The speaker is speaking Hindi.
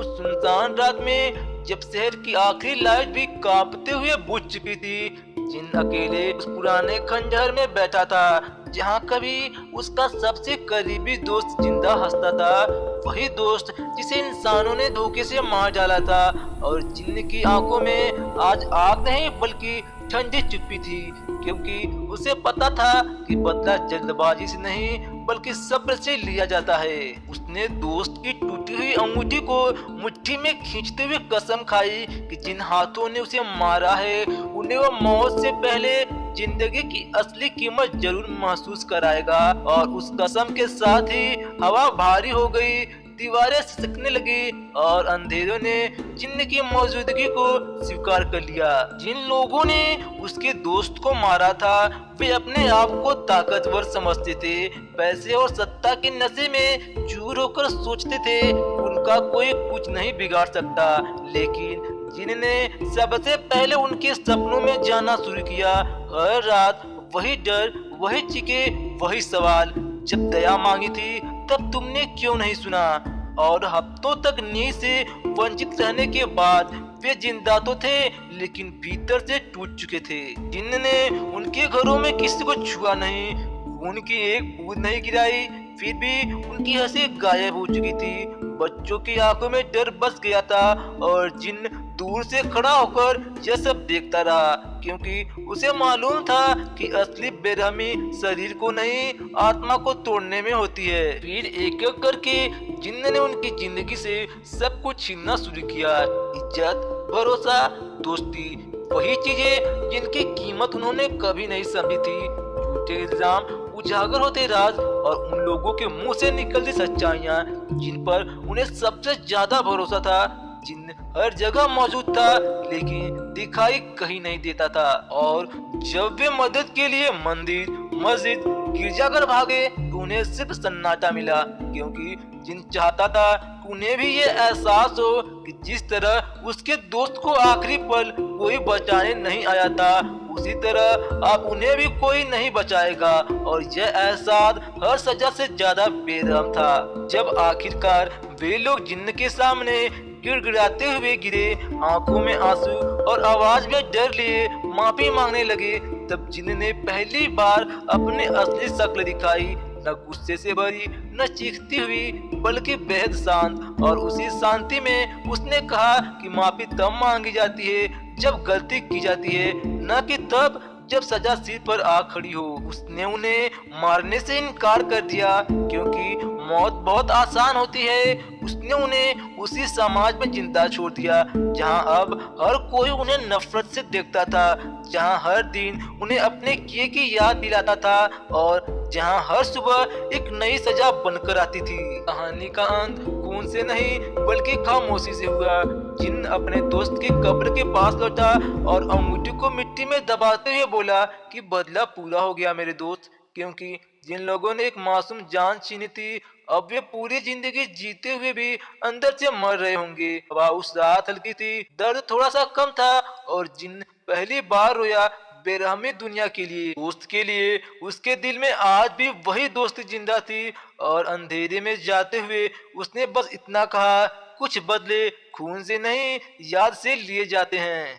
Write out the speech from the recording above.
उस सुनसान रात में जब शहर की आखिरी लाइट भी कांपते हुए बुझ चुकी थी, जिन अकेले उस पुराने खंडहर में बैठा था जहाँ कभी उसका सबसे करीबी दोस्त जिंदा हंसता था। वही दोस्त जिसे इंसानों ने धोखे से मार डाला था और जिन की आंखों में आज आग नहीं बल्कि ठंडी चुप्पी थी, क्योंकि उसे पता था कि बदला जल्दबाजी से नहीं बल्कि सब्र से लिया जाता है। उसने दोस्त की टूटी हुई अंगूठी को मुट्ठी में खींचते हुए कसम खाई कि जिन हाथों ने उसे मारा है उन्हें वो मौत से पहले जिंदगी की असली कीमत जरूर महसूस कराएगा। और उस कसम के साथ ही हवा भारी हो गई, दीवारें सिसकने लगी और अंधेरों ने जिन्न की मौजूदगी को स्वीकार कर लिया। जिन लोगों ने उसके दोस्त को मारा था वे अपने आप को ताकतवर समझते थे, पैसे और सत्ता के नशे में चूर होकर सोचते थे उनका कोई कुछ नहीं बिगाड़ सकता। लेकिन जिनने सबसे पहले उनके सपनों में जाना शुरू किया, हर रात वही डर, वही चीखे, वही सवाल, जब दया मांगी थी तब तुमने क्यों नहीं सुना। और हफ्तों तक नींद से वंचित रहने के बाद वे जिंदा तो थे लेकिन भीतर से टूट चुके थे। जिनने उनके घरों में किसी को छुआ नहीं, उनकी एक बूंद नहीं गिराई, फिर भी उनकी हंसी गायब हो चुकी थी। बच्चों की आंखों में डर बस गया था और जिन दूर से खड़ा होकर यह सब देखता रहा, क्योंकि उसे मालूम था कि असली बेरहमी शरीर को नहीं आत्मा को तोड़ने में होती है। फिर एक एक करके जिन्न ने उनकी जिंदगी से सब कुछ छीनना शुरू किया, इज्जत, भरोसा, दोस्ती, वही चीजें जिनकी कीमत उन्होंने कभी नहीं समझी थी। झूठे इल्जाम उजागर होते राज और उन लोगों के मुंह से निकलती सच्चाइयां जिन पर उन्हें सबसे ज्यादा भरोसा था। जिन हर जगह मौजूद था लेकिन दिखाई कहीं नहीं देता था। और जब वे मदद के लिए मंदिर, मस्जिद, गिरजाघर भागे तो उन्हें सिर्फ सन्नाटा मिला, क्योंकि जिन चाहता था कि उन्हें भी ये एहसास हो कि जिस तरह उसके दोस्त को आखिरी पल कोई बचाने नहीं आया था उसी तरह अब उन्हें भी कोई नहीं बचाएगा। और यह एहसास हर सजा से ज्यादा बेरहम था। जब आखिरकार वे लोग जिन्न के सामने गिड़गिड़ाते हुए गिरे, आंखों में आंसू और आवाज में डर लिए माफी मांगने लगे, तब जिन्न ने पहली बार अपने असली शक्ल दिखाई, न गुस्से से भरी, न चीखती हुई, बल्कि बेहद शांत। और उसी शांति में उसने कहा कि माफी तब मांगी जाती है जब गलती की जाती है, न कि तब जब सजा सिर पर आ खड़ी हो। उसने उन्हें मारने से इनकार कर दिया क्योंकि मौत बहुत आसान होती है। उसने उन्हें उसी समाज में जिंदा छोड़ दिया जहां अब हर कोई उन्हें नफरत से देखता था, जहां हर दिन उन्हें अपने किए की याद दिलाता था और जहां हर सुबह एक नई सजा बनकर आती थी। कहानी का अंत खून से नहीं बल्कि खामोशी से हुआ। जिन अपने दोस्त की कब्र के पास लौटा और अंगूठी को मिट्टी में दबाते हुए बोला कि बदला पूरा हो गया मेरे दोस्त, क्योंकि जिन लोगों ने एक मासूम जान छीनी थी अब वे पूरी जिंदगी जीते हुए भी अंदर से मर रहे होंगे। हवा उस रात हल्की थी, दर्द थोड़ा सा कम था और जिन पहली बार रोया बेरहमी दुनिया के लिए, दोस्त के लिए। उसके दिल में आज भी वही दोस्ती जिंदा थी और अंधेरे में जाते हुए उसने बस इतना कहा, कुछ बदले खून से नहीं याद से लिए जाते हैं।